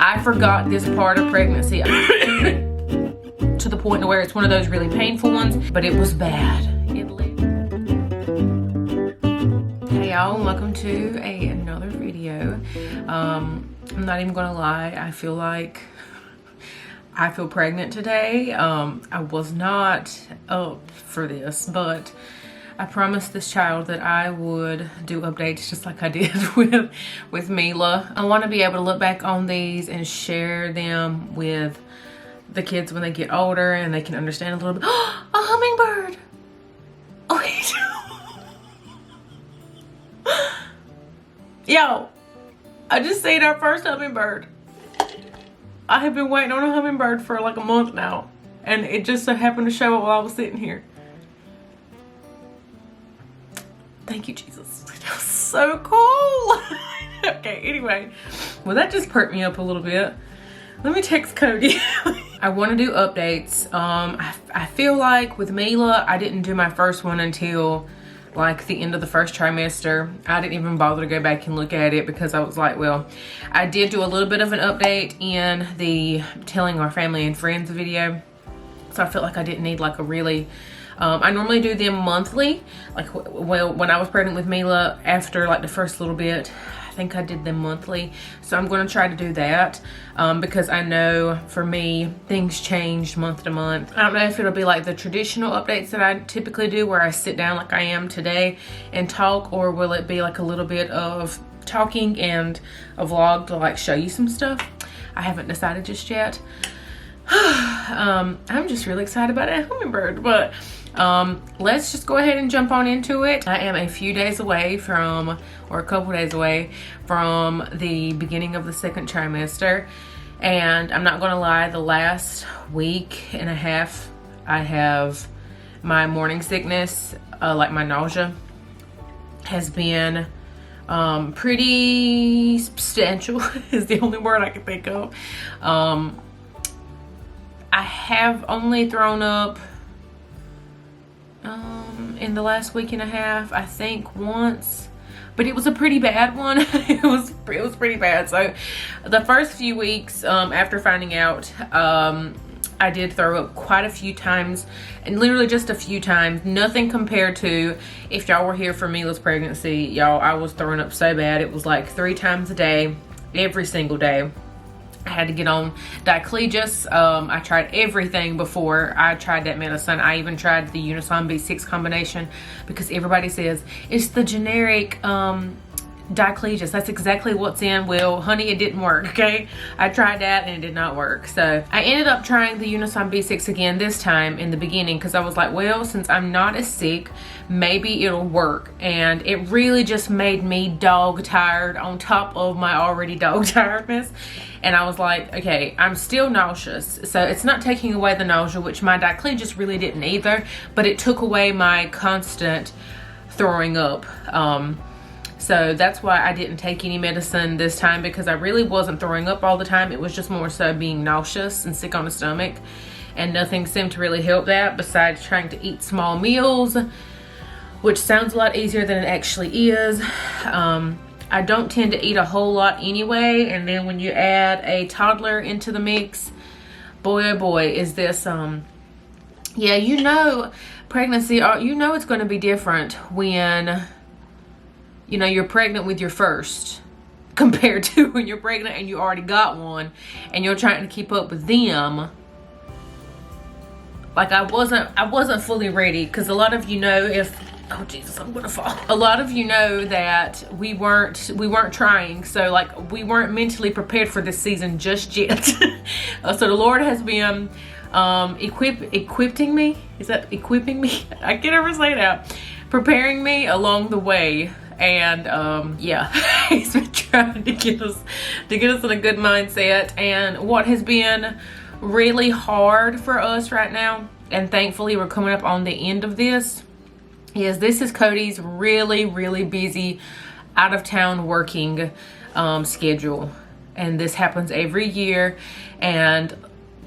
I forgot this part of pregnancy to the point where it's one of those really painful ones, but it was bad. Hey y'all, welcome to another video. I'm not even gonna lie, I feel pregnant today. I was not up for this, but I promised this child that I would do updates just like I did with Mila. I want to be able to look back on these and share them with the kids when they get older and they can understand a little bit. A hummingbird! Oh, wait. Yo, I just seen our first hummingbird. I have been waiting on a hummingbird for like a month now, and it just so happened to show up while I was sitting here. Thank you, Jesus. That was so cool. Okay, anyway. Well, that just perked me up a little bit. Let me text Cody. I want to do updates. I feel like with Mila, I didn't do my first one until like the end of the first trimester. I didn't even bother to go back and look at it because I was like, well, I did do a little bit of an update in the telling our family and friends video. So I felt like I didn't need like a really, I normally do them monthly. Like, well, when I was pregnant with Mila, after like the first little bit, I think I did them monthly. So I'm going to try to do that because I know for me, things change month to month. I don't know if it'll be like the traditional updates that I typically do where I sit down like I am today and talk, or will it be like a little bit of talking and a vlog to like show you some stuff. I haven't decided just yet. I'm just really excited about a hummingbird, but let's just go ahead and jump on into it. I am a few days away from, or a couple days away from the beginning of the second trimester, and I'm not gonna lie, the last week and a half I have my morning sickness, like my nausea has been pretty substantial is the only word I can think of. I have only thrown up in the last week and a half, I think once, but it was a pretty bad one. it was pretty bad. So the first few weeks after finding out, I did throw up quite a few times, and literally just a few times. Nothing compared to if y'all were here for Mila's pregnancy. Y'all, I was throwing up so bad. It was like 3 times a day, every single day. I had to get on diclegis. I tried everything before I tried that medicine. I even tried the Unison B6 combination because everybody says it's the generic diclegis. That's exactly what's in. Well, honey, it didn't work, okay? I tried that and it did not work. So I ended up trying the Unison B6 again this time in the beginning because I was like, well, since I'm not as sick, maybe it'll work. And it really just made me dog tired on top of my already dog tiredness. And I was like, okay, I'm still nauseous. So it's not taking away the nausea, which my diclegis really didn't either, but it took away my constant throwing up. So that's why I didn't take any medicine this time, because I really wasn't throwing up all the time. It was just more so being nauseous and sick on the stomach. And nothing seemed to really help that besides trying to eat small meals, which sounds a lot easier than it actually is. I don't tend to eat a whole lot anyway, and then when you add a toddler into the mix, boy oh boy, is this yeah, you know, pregnancy, you know it's going to be different when, you know, you're pregnant with your first compared to when you're pregnant and you already got one and you're trying to keep up with them. Like I wasn't fully ready, because a lot of you know, if oh Jesus, I'm gonna fall. A lot of you know that we weren't trying, so like we weren't mentally prepared for this season just yet. So the Lord has been equipping me. Is that equipping me? I can't ever say that. Preparing me along the way, and yeah, He's been trying to get us in a good mindset. And what has been really hard for us right now, and thankfully we're coming up on the end of this, this is Cody's really busy out of town working schedule. And this happens every year, and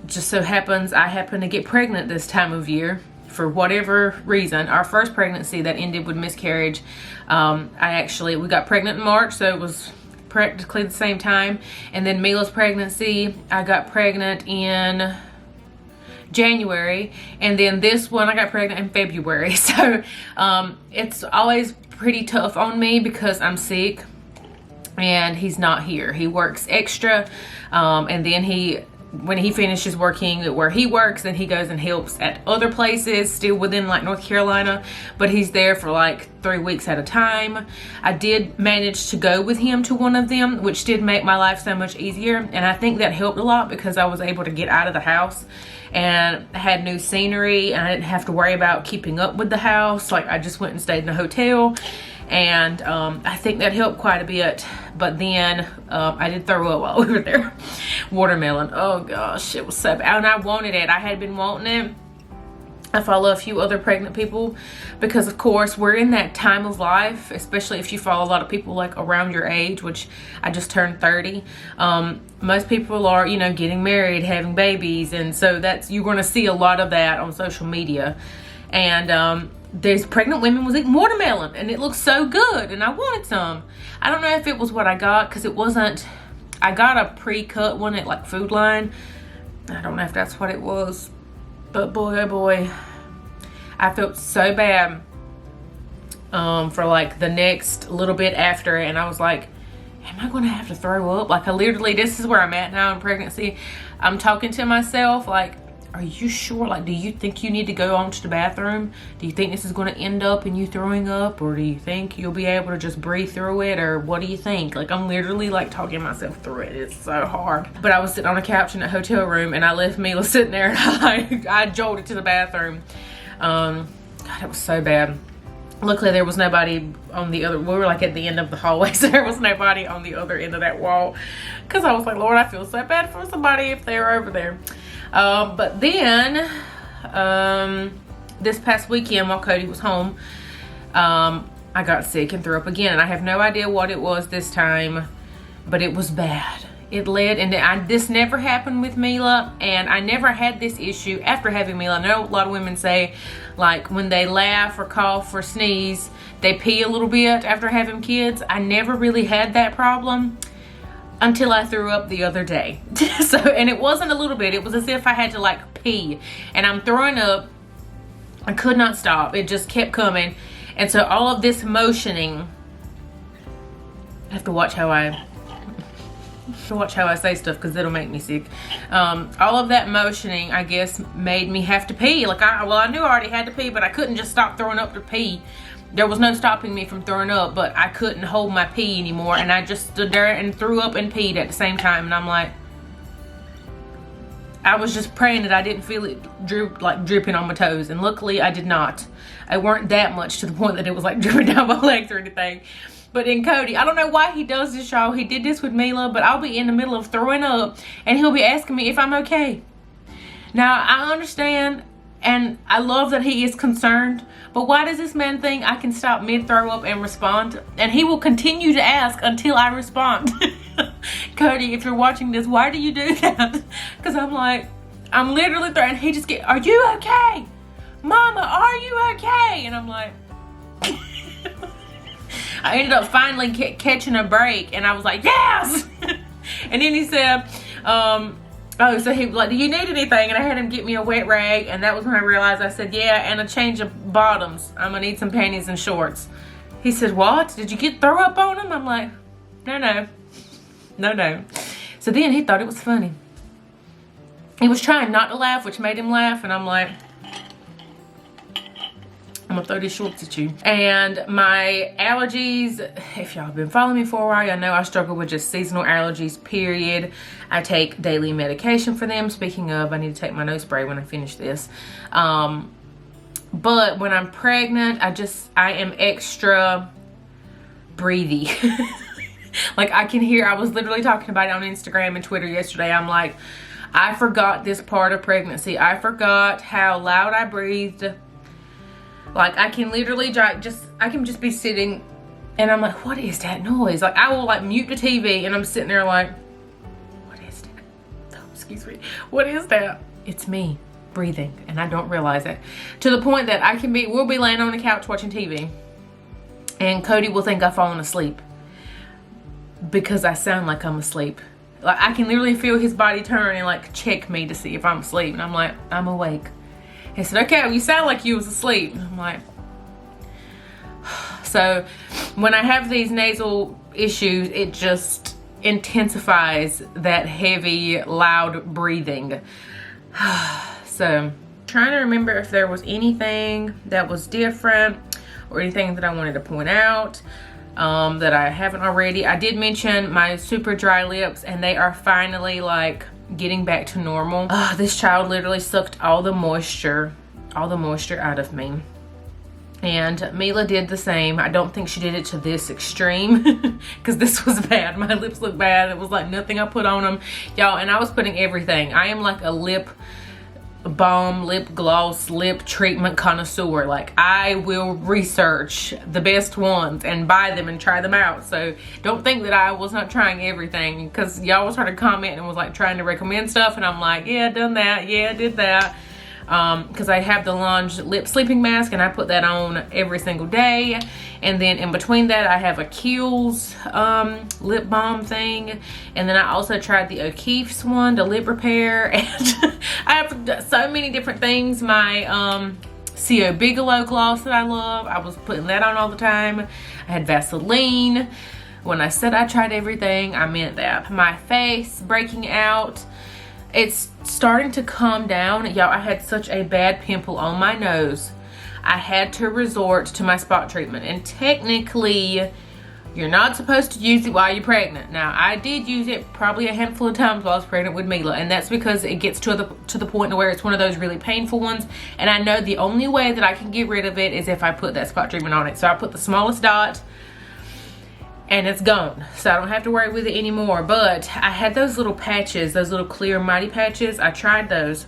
just so happens I happen to get pregnant this time of year for whatever reason. Our first pregnancy that ended with miscarriage, we got pregnant in March, so it was practically the same time. And then Mila's pregnancy, I got pregnant in January, and then this one I got pregnant in February. So it's always pretty tough on me because I'm sick and he's not here. He works extra, and then when he finishes working where he works, then he goes and helps at other places still within like North Carolina, but he's there for like 3 weeks at a time. I did manage to go with him to one of them, which did make my life so much easier, and I think that helped a lot because I was able to get out of the house and had new scenery, and I didn't have to worry about keeping up with the house. Like, I just went and stayed in a hotel, and I think that helped quite a bit. But then I did throw up while we were there. Watermelon, oh gosh, it was so bad, and I wanted it. I had been wanting it. I follow a few other pregnant people because, of course, we're in that time of life, especially if you follow a lot of people like around your age, which I just turned 30. Most people are, you know, getting married, having babies, and so you're going to see a lot of that on social media. And there's pregnant women was eating watermelon, and it looked so good, and I wanted some. I don't know if it was what I got, because it wasn't. I got a pre-cut one at like Food Line. I don't know if that's what it was. But boy, oh boy, I felt so bad for like the next little bit after, and I was like, am I going to have to throw up? Like, I literally, this is where I'm at now in pregnancy. I'm talking to myself like, are you sure? Like, do you think you need to go on to the bathroom? Do you think this is going to end up in you throwing up? Or do you think you'll be able to just breathe through it? Or what do you think? Like, I'm literally like talking myself through it. It's so hard. But I was sitting on a couch in a hotel room, and I left Mila sitting there, and I jolted to the bathroom. God, it was so bad. Luckily, there was nobody on the other. We were like at the end of the hallway, so there was nobody on the other end of that wall. Because I was like, Lord, I feel so bad for somebody if they're over there. But then this past weekend while Cody was home, I got sick and threw up again, and I have no idea what it was this time, but it was bad. It led into, this never happened with Mila, and I never had this issue after having Mila. I know a lot of women say, like, when they laugh or cough or sneeze, they pee a little bit after having kids. I never really had that problem until I threw up the other day. And it wasn't a little bit, it was as if I had to like pee, and I'm throwing up. I could not stop, it just kept coming. And so all of this motioning, I have to watch how I say stuff because it'll make me sick. All of that motioning, I guess, made me have to pee. Like, I knew I already had to pee, but I couldn't just stop throwing up to pee. There was no stopping me from throwing up, but I couldn't hold my pee anymore, and I just stood there and threw up and peed at the same time. And I'm like, I was just praying that I didn't feel it dripping on my toes, and luckily I did not. I weren't that much to the point that it was like dripping down my legs or anything. But then Cody, I don't know why he does this, y'all. He did this with Mila, but I'll be in the middle of throwing up, and he'll be asking me if I'm okay. Now, I understand, and I love that he is concerned, but why does this man think I can stop mid-throw up and respond? And he will continue to ask until I respond. Cody, if you're watching this, why do you do that? Because I'm like, I'm literally throwing, he just are you okay? Mama, are you okay? And I'm like, I ended up finally catching a break, and I was like, yes! And then he said, so he was like, do you need anything? And I had him get me a wet rag, and that was when I realized, I said, yeah, and a change of bottoms. I'm gonna need some panties and shorts. He said, what? Did you throw up on him? I'm like, no. So then he thought it was funny. He was trying not to laugh, which made him laugh, and I'm like, I'm gonna throw these shorts at you. And my allergies, if y'all have been following me for a while, y'all know I struggle with just seasonal allergies, period. I take daily medication for them. Speaking of, I need to take my nose spray when I finish this. But when I'm pregnant, I am extra breathy. Like, I can hear, I was literally talking about it on Instagram and Twitter yesterday. I'm like, I forgot this part of pregnancy. I forgot how loud I breathed. Like, I can literally I can just be sitting, and I'm like, what is that noise? Like, I will like mute the TV, and I'm sitting there like, what is that? Oh, excuse me. What is that? It's me breathing, and I don't realize it. To the point that we'll be laying on the couch watching TV, and Cody will think I've fallen asleep. because I sound like I'm asleep. Like, I can literally feel his body turn and like check me to see if I'm asleep. And I'm like, I'm awake. He said, okay, well, you sound like you was asleep. And I'm like, so when I have these nasal issues, it just intensifies that heavy, loud breathing. So trying to remember if there was anything that was different or anything that I wanted to point out that I haven't already. I did mention my super dry lips, and they are finally like getting back to normal. This child literally sucked all the moisture out of me. And Mila did the same. I don't think she did it to this extreme because this was bad. My lips look bad. It was like nothing I put on them, y'all. And I was putting everything. I am like a lip balm, lip gloss, lip treatment connoisseur. Like, I will research the best ones and buy them and try them out. So don't think that I was not trying everything, because y'all was trying to comment and was like trying to recommend stuff, and I'm like, yeah, done that, yeah, did that. Because I have the Lunge lip sleeping mask, and I put that on every single day. And then in between that, I have a Kiehl's lip balm thing. And then I also tried the O'Keeffe's one, the lip repair. And I have so many different things. My C.O. Bigelow gloss that I love, I was putting that on all the time. I had Vaseline. When I said I tried everything, I meant that. My face breaking out, it's starting to calm down. Y'all, I had such a bad pimple on my nose. I had to resort to my spot treatment. And technically, you're not supposed to use it while you're pregnant. Now, I did use it probably a handful of times while I was pregnant with Mila. And that's because it gets to the point where it's one of those really painful ones. And I know the only way that I can get rid of it is if I put that spot treatment on it. So I put the smallest dot, and it's gone, so I don't have to worry with it anymore. But I had those little patches, those little clear mighty patches. I tried those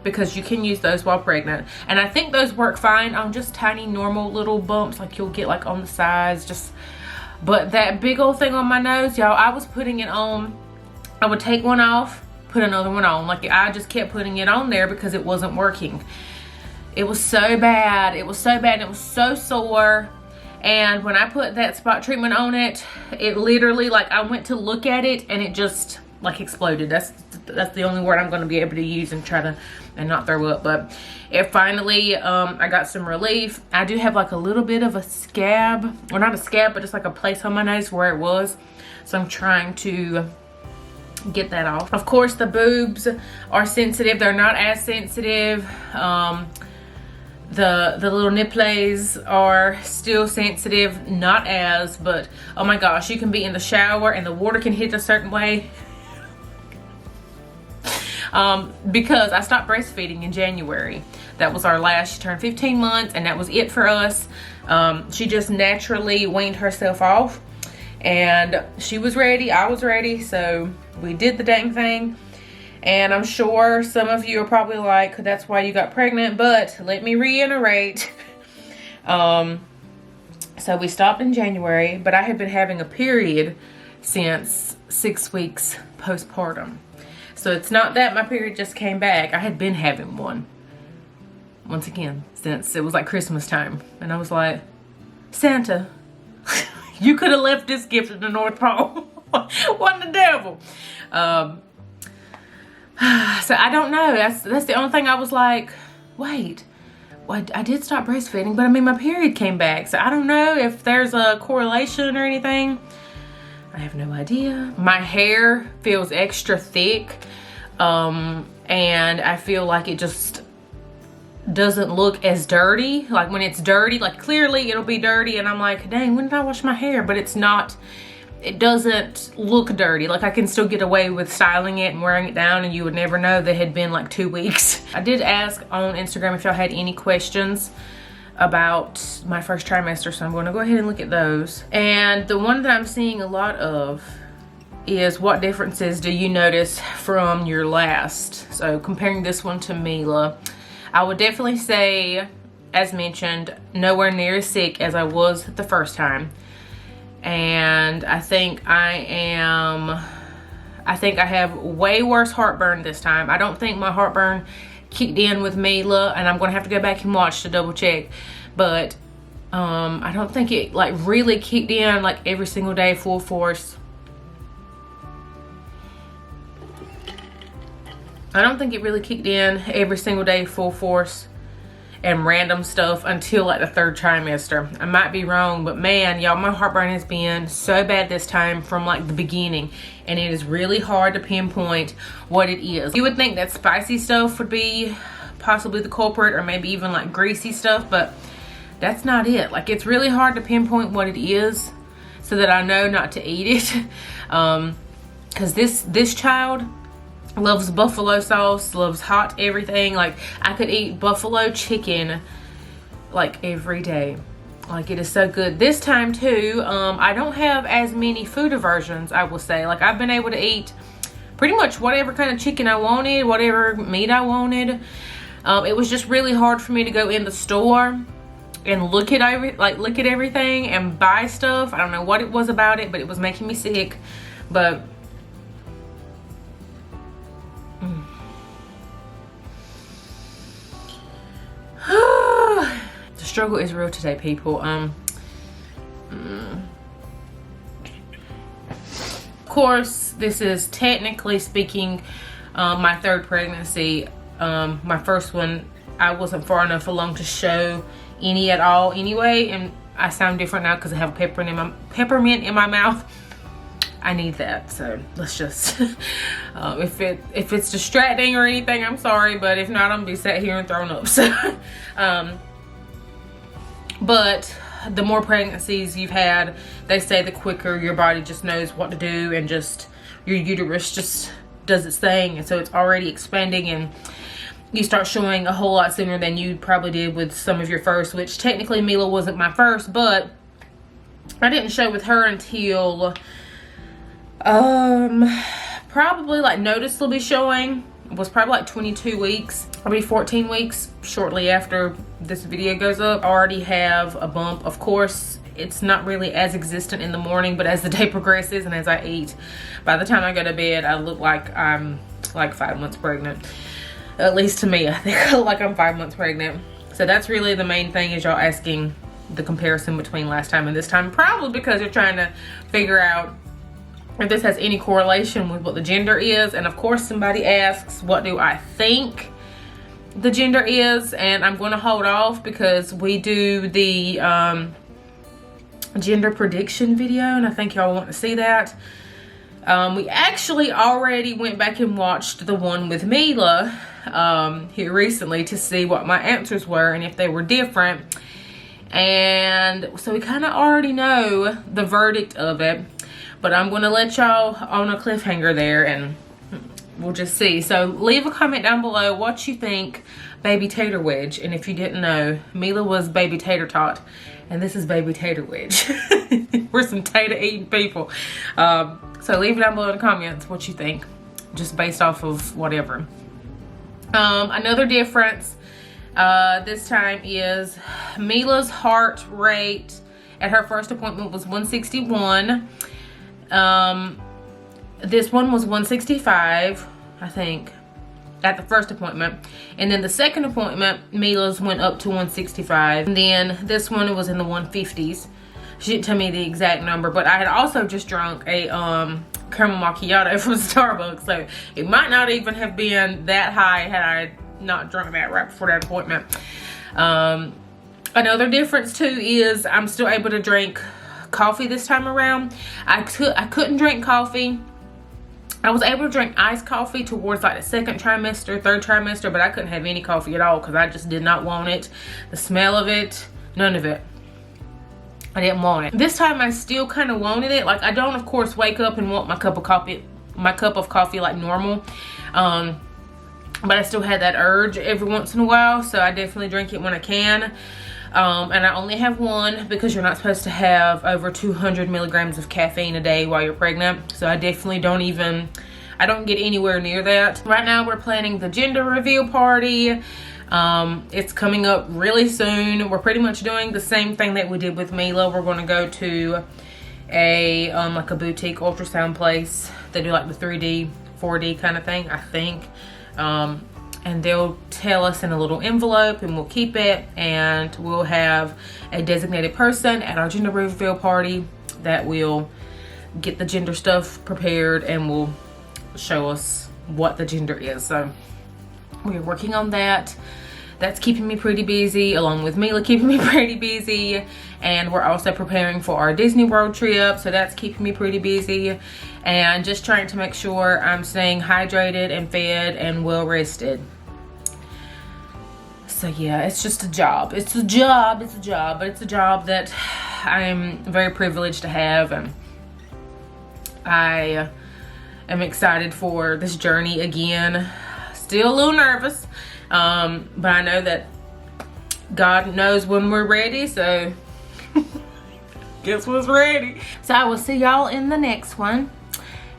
because you can use those while pregnant, and I think those work fine on just tiny normal little bumps like you'll get like on the sides. But that big old thing on my nose, y'all, I was putting it on. I would take one off, put another one on. Like, I just kept putting it on there because it wasn't working. It was so bad. It was so bad. And it was so sore. And when I put that spot treatment on it, it literally, like, I went to look at it and it just like exploded. That's the only word I'm going to be able to use and try to and not throw up. But it finally, I got some relief. I do have like a little bit of a scab, or not a scab, but just like a place on my nose where it was. So I'm trying to get that off. Of course, the boobs are sensitive. They're not as sensitive. The little nipples are still sensitive, not as, but oh my gosh, you can be in the shower and the water can hit a certain way. Because I stopped breastfeeding in January. That was our last. She turned 15 months and that was it for us. She just naturally weaned herself off, and she was ready, I was ready, so we did the dang thing. And I'm sure some of you are probably like, that's why you got pregnant, but let me reiterate. So we stopped in January, but I had been having a period since 6 weeks postpartum. So it's not that my period just came back. I had been having one, once again, since it was like Christmas time. And I was like, Santa, you could have left this gift at the North Pole. What the devil? So I don't know. That's the only thing I was like, wait, well, I did stop breastfeeding, but I mean, my period came back. So I don't know if there's a correlation or anything. I have no idea. My hair feels extra thick. And I feel like it just doesn't look as dirty. Like when it's dirty, like clearly it'll be dirty. And I'm like, dang, when did I wash my hair? But it's not. It doesn't look dirty. Like I can still get away with styling it and wearing it down, and you would never know that had been like 2 weeks. I did ask on Instagram if y'all had any questions about my first trimester, so I'm going to go ahead and look at those. And the one that I'm seeing a lot of is, what differences do you notice from your last? So comparing this one to Mila, I would definitely say, as mentioned, nowhere near as sick as I was the first time. And I think I have way worse heartburn this time. I don't think my heartburn kicked in with Mila, and I'm gonna have to go back and watch to double check. But I don't think it like really kicked in like every single day full force I don't think it really kicked in every single day full force and random stuff until like the 3rd trimester. I might be wrong, but man, y'all, my heartburn has been so bad this time from like the beginning, and it is really hard to pinpoint what it is. You would think that spicy stuff would be possibly the culprit, or maybe even like greasy stuff, but that's not it. Like, it's really hard to pinpoint what it is so that I know not to eat it. Because this child loves buffalo sauce, loves hot everything. Like, I could eat buffalo chicken like every day. Like, it is so good. This time too, I don't have as many food aversions, I will say. Like, I've been able to eat pretty much whatever kind of chicken I wanted, whatever meat I wanted. It was just really hard for me to go in the store and look at everything and buy stuff. I don't know what it was about it, but it was making me sick. But the struggle is real today, people. Of course, this is technically speaking my 3rd pregnancy. My first one, I wasn't far enough along to show any at all anyway, and I sound different now because I have a peppermint in my mouth. I need that, so let's just if it's distracting or anything, I'm sorry, but if not, I'm gonna be sat here and thrown up. So but the more pregnancies you've had, they say the quicker your body just knows what to do, and just your uterus just does its thing, and so it's already expanding, and you start showing a whole lot sooner than you probably did with some of your first, which technically Mila wasn't my first, but I didn't show with her until probably like noticeably showing was probably like 22 weeks, maybe 14 weeks shortly after this video goes up. I already have a bump. Of course, it's not really as existent in the morning, but as the day progresses and as I eat, by the time I go to bed, I look like I'm like 5 months pregnant. At least to me, I think I look like I'm 5 months pregnant. So that's really the main thing, is y'all asking the comparison between last time and this time, probably because you're trying to figure out if this has any correlation with what the gender is. And of course, somebody asks, what do I think the gender is? And I'm going to hold off because we do the gender prediction video, and I think y'all want to see that. We actually already went back and watched the one with Mila here recently to see what my answers were and if they were different. And so we kind of already know the verdict of it, but I'm going to let y'all on a cliffhanger there, and we'll just see. So leave a comment down below what you think baby tater wedge. And if you didn't know, Mila was baby tater tot, and this is baby tater wedge. We're some tater eating people. So leave it down below in the comments what you think, just based off of whatever. Another difference this time is Mila's heart rate at her first appointment was 161. This one was 165, I think, at the first appointment. And then the second appointment, Mila's went up to 165. And then this one was in the 150s. She didn't tell me the exact number, but I had also just drunk a caramel macchiato from Starbucks, so it might not even have been that high had I not drunk that right before that appointment. Another difference too is I'm still able to drink coffee this time around. I couldn't drink coffee. I was able to drink iced coffee towards like the 2nd trimester, 3rd trimester, but I couldn't have any coffee at all because I just did not want it. The smell of it, none of it. I didn't want it. This time I still kind of wanted it. Like, I don't, of course, wake up and want my cup of coffee like normal. But I still had that urge every once in a while, so I definitely drink it when I can. And I only have one because you're not supposed to have over 200 milligrams of caffeine a day while you're pregnant. So I definitely I don't get anywhere near that. Right now we're planning the gender reveal party. It's coming up really soon. We're pretty much doing the same thing that we did with Mila. We're going to go to a like a boutique ultrasound place. They do like the 3D, 4D kind of thing, I think. And they'll tell us in a little envelope, and we'll keep it, and we'll have a designated person at our gender reveal party that will get the gender stuff prepared and will show us what the gender is. So we're working on that. That's keeping me pretty busy, along with Mila keeping me pretty busy. And we're also preparing for our Disney World trip, so that's keeping me pretty busy. And just trying to make sure I'm staying hydrated and fed and well rested. So yeah, it's just a job. It's a job, but it's a job that I'm very privileged to have, and I am excited for this journey again. Still a little nervous, but I know that God knows when we're ready, so guess what's ready. So I will see y'all in the next one.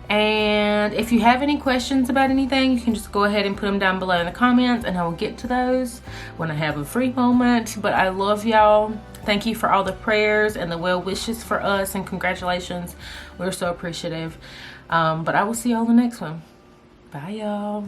And if you have any questions about anything, you can just go ahead and put them down below in the comments, and I will get to those when I have a free moment. But I love y'all. Thank you for all the prayers and the well wishes for us, and congratulations. We're so appreciative. But I will see y'all in the next one. Bye, y'all.